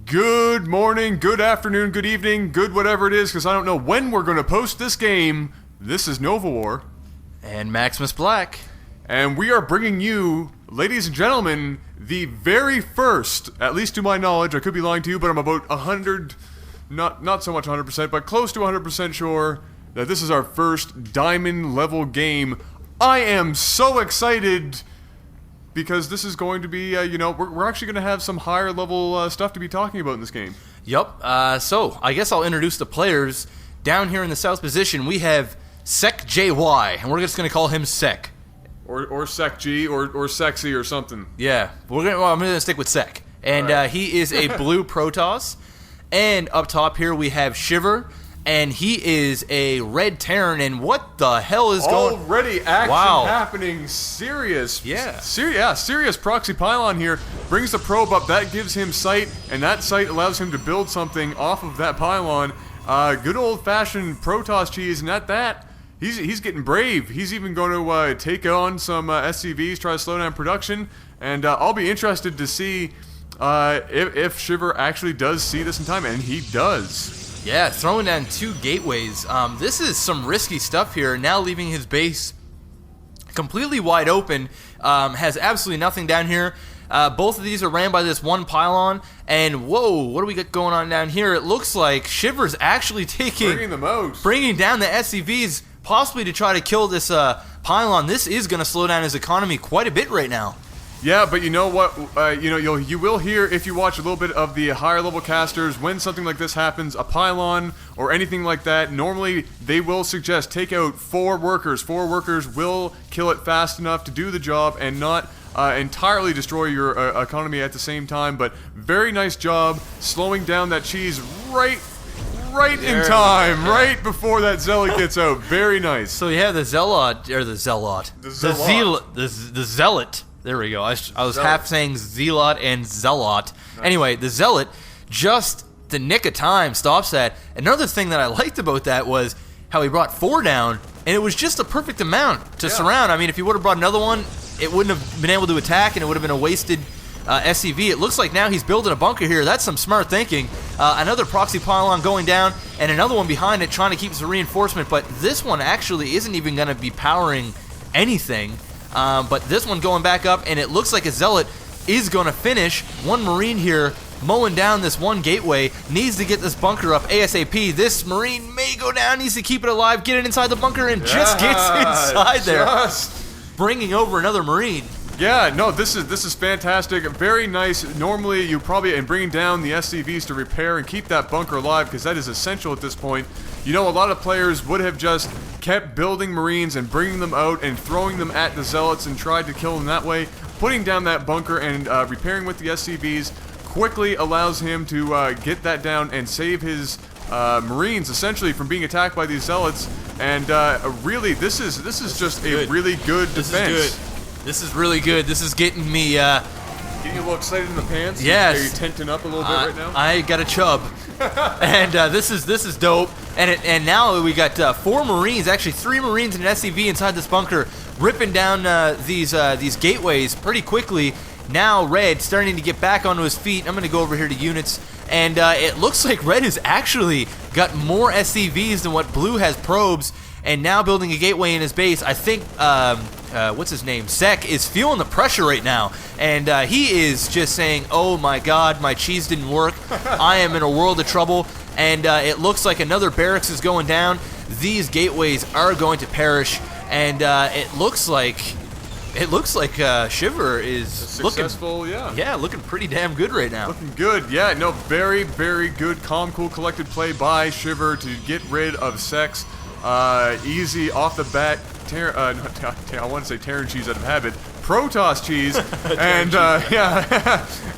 Good morning, good afternoon, good evening, good whatever it is, because I don't know when we're going to post this game. This is Nova War. And Maximus Black. And we are bringing you, ladies and gentlemen, the very first, at least to my knowledge, I could be lying to you, but I'm about 100, not so much 100%, but close to 100% sure that this is our first diamond level game. I am so excited because this is going to be, we're actually going to have some higher level stuff to be talking about in this game. Yup. So, I guess I'll introduce the players. Down here in the south position, we have Secjy, and we're just going to call him Sec. Or Secjy, or Sexy, or something. Yeah, I'm going to stick with Sec. And right. He is a blue Protoss. And up top here, we have Shiver. And he is a red Terran, and what the hell is going... Already action happening, serious proxy pylon here, brings the probe up, that gives him sight, and that sight allows him to build something off of that pylon. Good old-fashioned Protoss cheese, and at that, he's getting brave. He's even going to take on some SCVs, try to slow down production, and I'll be interested to see if Shiver actually does see this in time, and he does. Yeah, throwing down 2 gateways. This is some risky stuff here. Now leaving his base completely wide open. Has absolutely nothing down here. Both of these are ran by this one pylon. And whoa, what do we got going on down here? It looks like Shiver's actually bringing down the SCVs, possibly to try to kill this pylon. This is going to slow down his economy quite a bit right now. Yeah, but you know what? You will hear, if you watch a little bit of the higher level casters, when something like this happens, a pylon or anything like that, normally they will suggest take out 4 workers. 4 workers will kill it fast enough to do the job and not entirely destroy your economy at the same time. But very nice job slowing down that cheese right in time, right before that zealot gets out. Very nice. So you have the zealot. There we go. I was half saying zealot and zealot. Nice. Anyway, the zealot, just the nick of time, stops that. Another thing that I liked about that was how he brought 4 down, and it was just a perfect amount to surround. I mean, if he would have brought another one, it wouldn't have been able to attack, and it would have been a wasted SCV. It looks like now he's building a bunker here. That's some smart thinking. Another proxy pylon going down, and another one behind it trying to keep some reinforcement, but this one actually isn't even going to be powering anything. But this one going back up, and it looks like a zealot is going to finish. One marine here mowing down this one gateway, needs to get this bunker up ASAP. This marine may go down, needs to keep it alive, get it inside the bunker, and just gets inside there, bringing over another marine. Yeah, no, this is fantastic. Very nice. Normally, you probably, and bringing down the SCVs to repair and keep that bunker alive, because that is essential at this point. You know, a lot of players would have just kept building Marines and bringing them out and throwing them at the Zealots and tried to kill them that way. Putting down that bunker and repairing with the SCVs quickly allows him to get that down and save his Marines, essentially, from being attacked by these Zealots. And really, this is just a really good defense. This is really good. This is getting me... Getting you a little excited in the pants? Yes. Are you tenting up a little bit right now? I got a chub. And this is dope. And now we got 4 Marines, actually 3 Marines and an SCV inside this bunker, ripping down these gateways pretty quickly. Now Red starting to get back onto his feet. I'm going to go over here to units. And it looks like Red has actually got more SCVs than what Blue has probes. And now building a gateway in his base. I think, what's his name? Sec is feeling the pressure right now. And he is just saying, oh my god, my cheese didn't work. I am in a world of trouble. And it looks like another barracks is going down. These gateways are going to perish. And it looks like Shiver is successful, looking pretty damn good right now. Looking good, yeah. No, very, very good, calm, cool, collected play by Shiver to get rid of Sex. Easy off the bat. I want to say Terran cheese out of habit. Protoss cheese, and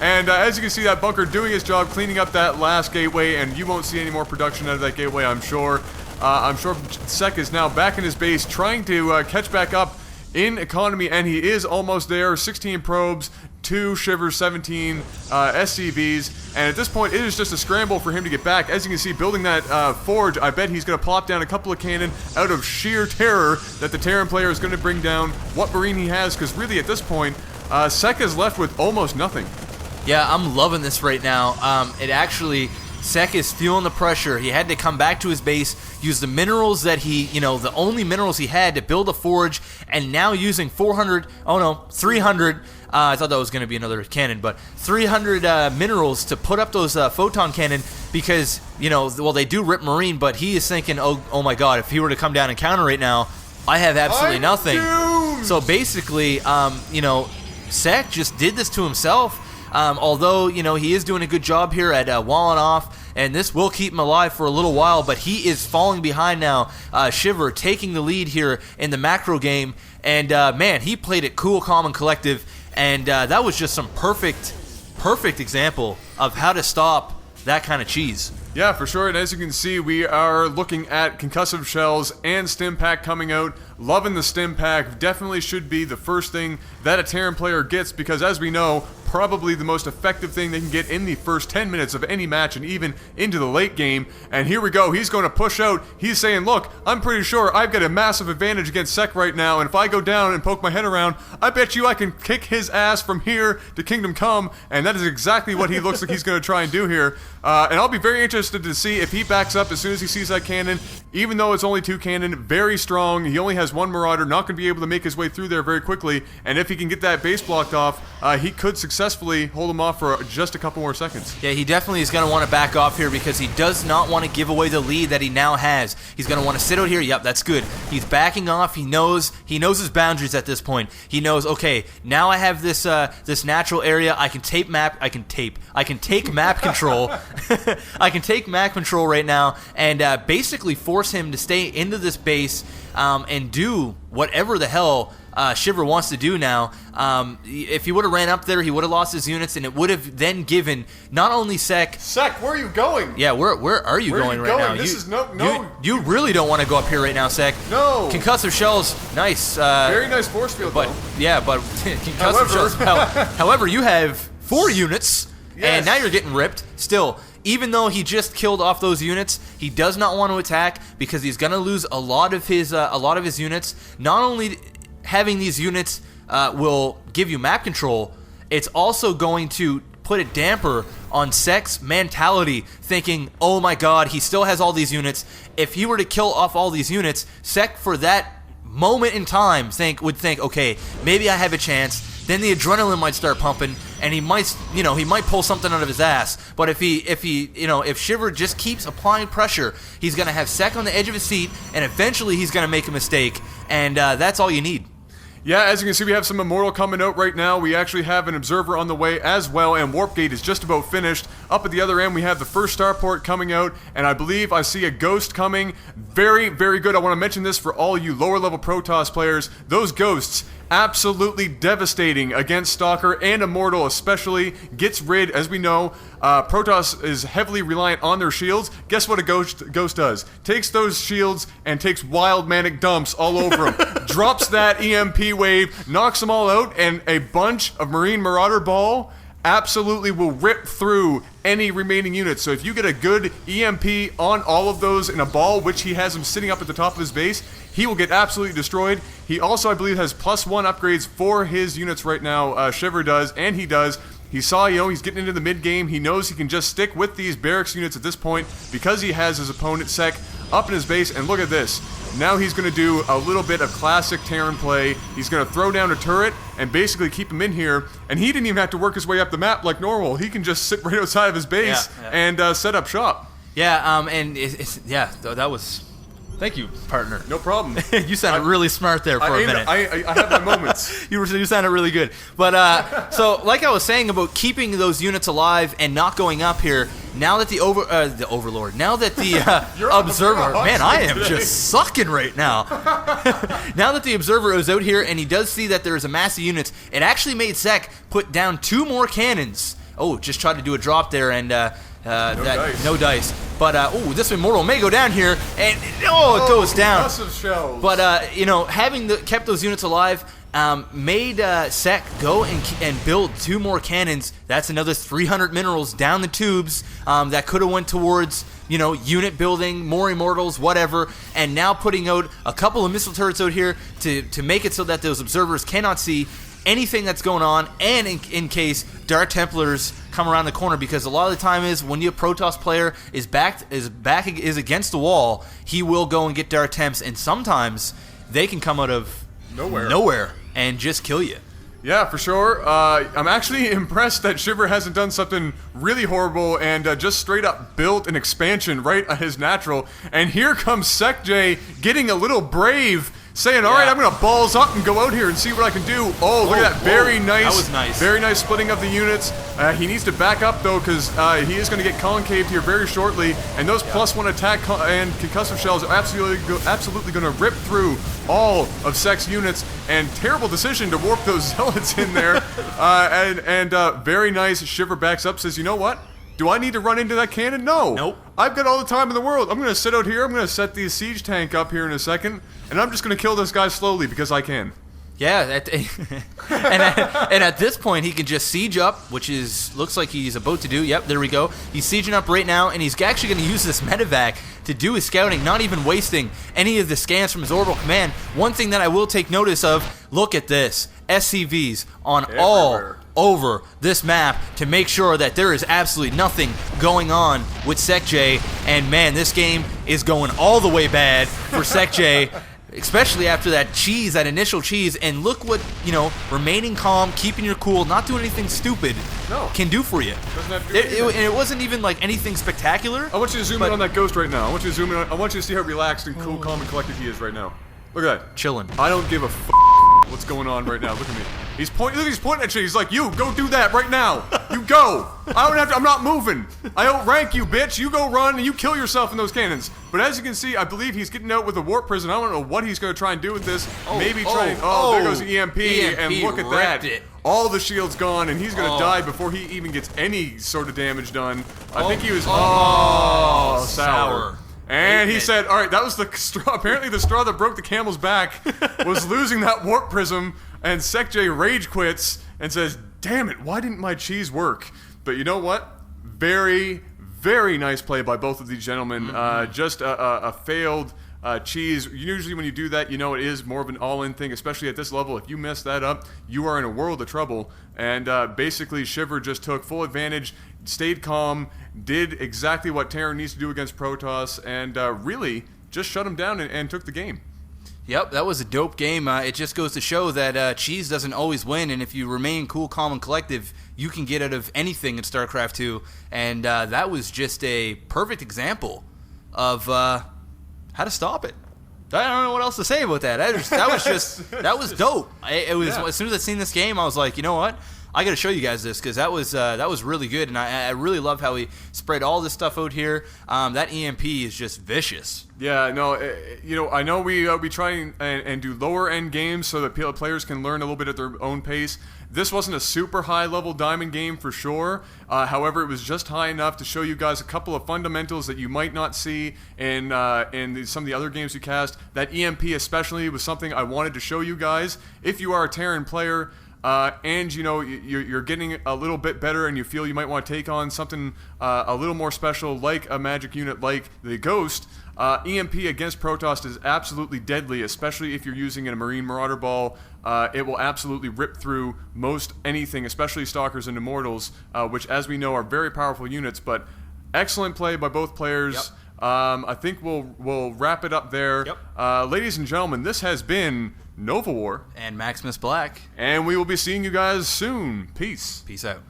and as you can see, that bunker doing its job, cleaning up that last gateway, and you won't see any more production out of that gateway, I'm sure. I'm sure Sec is now back in his base, trying to catch back up in economy, and he is almost there. 16 probes, 2 Shivers, 17 SCVs, and at this point it is just a scramble for him to get back. As you can see, building that forge, I bet he's going to plop down a couple of cannon out of sheer terror that the Terran player is going to bring down what Marine he has, because really at this point, Sec is left with almost nothing. Yeah, I'm loving this right now. It actually, Sek is feeling the pressure. He had to come back to his base, use the minerals that the only minerals he had to build a forge, and now using 300, I thought that was going to be another cannon, but 300 minerals to put up those photon cannon because, they do rip marine, but he is thinking, oh my god, if he were to come down and counter right now, I have absolutely nothing. Doomed. So basically, Sek just did this to himself. Although, he is doing a good job here at walling off, and this will keep him alive for a little while, but he is falling behind now. Shiver taking the lead here in the macro game, and man, he played it cool, calm, and collective, and that was just some perfect example of how to stop that kind of cheese. Yeah, for sure, and as you can see, we are looking at concussive shells and stim pack coming out. Loving the stim pack. Definitely should be the first thing that a Terran player gets, because as we know, probably the most effective thing they can get in the first 10 minutes of any match and even into the late game. And here we go, he's going to push out. He's saying, look, I'm pretty sure I've got a massive advantage against Sek right now, and if I go down and poke my head around, I bet you I can kick his ass from here to Kingdom Come, and that is exactly what he looks like he's going to try and do here. And I'll be very interested to see if he backs up as soon as he sees that cannon. Even though it's only 2 cannon, very strong. He only has 1 Marauder, not going to be able to make his way through there very quickly. And if he can get that base blocked off, he could successfully hold him off for just a couple more seconds. Yeah, he definitely is going to want to back off here because he does not want to give away the lead that he now has. He's going to want to sit out here. Yep, that's good. He's backing off. He knows his boundaries at this point. He knows, okay, now I have this this natural area. I can take map control. I can take map control right now and basically force him to stay into this base and do whatever the hell Shiver wants to do now. If he would have ran up there, he would have lost his units, and it would have then given not only Sek, where are you going? Yeah, where are you going right now? This is no. You really don't want to go up here right now, Sek. No. Concussive shells, nice. Very nice force field, but though. Yeah, but concussive shells. However, you have 4 units, and now you're getting ripped. Still, even though he just killed off those units, he does not want to attack because he's going to lose a lot of his units. Not only having these units will give you map control, it's also going to put a damper on Sek's mentality, thinking, oh my god, he still has all these units. If he were to kill off all these units, Sek for that moment in time would think, okay, maybe I have a chance. Then the adrenaline might start pumping, and he might pull something out of his ass. But if Shiver just keeps applying pressure, he's gonna have Sek on the edge of his seat, and eventually he's gonna make a mistake, and that's all you need. Yeah, as you can see, we have some Immortal coming out right now. We actually have an Observer on the way as well, and Warp Gate is just about finished. Up at the other end, we have the first Starport coming out, and I believe I see a Ghost coming. Very, very good. I want to mention this for all you lower-level Protoss players. Those Ghosts, absolutely devastating against Stalker and Immortal especially. Gets rid, as we know, Protoss is heavily reliant on their shields. Guess what a Ghost does? Takes those shields and takes wild manic dumps all over them. Drops that EMP wave, knocks them all out, and a bunch of Marine Marauder Ball absolutely will rip through any remaining units. So if you get a good EMP on all of those in a ball, which he has them sitting up at the top of his base, he will get absolutely destroyed. He also, I believe, has +1 upgrades for his units right now. Shiver does, and he does. He saw, he's getting into the mid-game. He knows he can just stick with these barracks units at this point because he has his opponent, Sek, up in his base. And look at this. Now he's going to do a little bit of classic Terran play. He's going to throw down a turret and basically keep him in here. And he didn't even have to work his way up the map like normal. He can just sit right outside of his base and set up shop. Yeah, and that was... Thank you, partner. No problem. You sounded really smart there for a minute. I have my moments. You sounded really good. But, so, like I was saying about keeping those units alive and not going up here, now that the Overlord, now that the Observer, man, I am just sucking right now. Now that the Observer is out here and he does see that there is a mass of units, it actually made Sek put down 2 more cannons. Oh, just tried to do a drop there and... No dice. But, this Immortal may go down here, and, it goes down. Massive shells. But, having kept those units alive made Sek go and build 2 more cannons. That's another 300 minerals down the tubes that could have went towards, unit building, more Immortals, whatever. And now putting out a couple of missile turrets out here to make it so that those Observers cannot see. anything that's going on, and in case Dark Templars come around the corner, because a lot of the time is when your Protoss player is against the wall, he will go and get Dark Temps, and sometimes they can come out of nowhere and just kill you. Yeah, for sure. I'm actually impressed that Shiver hasn't done something really horrible and just straight up built an expansion right at his natural. And here comes Secjy getting a little brave, saying, all right, I'm going to balls up and go out here and see what I can do. Oh, look at that. Very nice. That was nice. Very nice splitting of the units. He needs to back up, though, because he is going to get concaved here very shortly. And those +1 attack and concussive shells are absolutely going to rip through all of Sec's units. And terrible decision to warp those zealots in there. Very nice. Shiver backs up, says, you know what? Do I need to run into that cannon? No. Nope. I've got all the time in the world. I'm going to sit out here. I'm going to set the siege tank up here in a second. And I'm just going to kill this guy slowly because I can. Yeah, and at this point he can just siege up, which looks like he's about to do. Yep, there we go. He's sieging up right now, and he's actually going to use this medevac to do his scouting, not even wasting any of the scans from his orbital command. One thing that I will take notice of, look at this. SCVs on all over this map to make sure that there is absolutely nothing going on with Secjy. And man, this game is going all the way bad for Secjy. Especially after that cheese, that initial cheese, and look what, remaining calm, keeping your cool, not doing anything stupid can do for you. Doesn't have to do anything. And it wasn't even like anything spectacular. I want you to zoom in on that ghost right now. I want you to zoom in on, I want you to see how relaxed and cool, calm, and collected he is right now. Look at that. Chilling. I don't give a what's going on right now. Look at me. He's pointing at you. He's like, you, go do that right now. You go. I don't have to, I'm not moving. I outrank you, bitch. You go run and you kill yourself in those cannons. But as you can see, I believe he's getting out with a warp prison. I don't know what he's going to try and do with this. Maybe try and, there goes the EMP and look at that. All the shield's gone, and he's going to die before he even gets any sort of damage done. I think he was, sour. And he said, all right, that was the straw. Apparently the straw that broke the camel's back was losing that warp prism. And Secjy rage quits and says, damn it, why didn't my cheese work? But you know what? Very, very nice play by both of these gentlemen. Just a failed cheese. Usually when you do that, it is more of an all-in thing, especially at this level. If you mess that up, you are in a world of trouble. And basically, Shiver just took full advantage, stayed calm, did exactly what Terran needs to do against Protoss, and really just shut him down and took the game. Yep, that was a dope game. It just goes to show that cheese doesn't always win, and if you remain cool, calm, and collective, you can get out of anything in StarCraft 2. And that was just a perfect example of how to stop it. I don't know what else to say about that. That was dope. As soon as I seen this game, I was like, you know what? I got to show you guys this because that was really good, and I really love how he spread all this stuff out here. That EMP is just vicious. Yeah, no, I know we try and do lower end games so that players can learn a little bit at their own pace. This wasn't a super high level diamond game for sure. However, it was just high enough to show you guys a couple of fundamentals that you might not see in some of the other games you cast. That EMP especially was something I wanted to show you guys. If you are a Terran player, and you're getting a little bit better and you feel you might want to take on something a little more special like a magic unit like the Ghost, EMP against Protoss is absolutely deadly, especially if you're using a Marine Marauder Ball. It will absolutely rip through most anything, especially Stalkers and Immortals, which as we know are very powerful units, but excellent play by both players. Yep. I think we'll wrap it up there. Yep. Ladies and gentlemen, this has been Nova War and Maximus Black, and we will be seeing you guys soon. Peace. Peace out.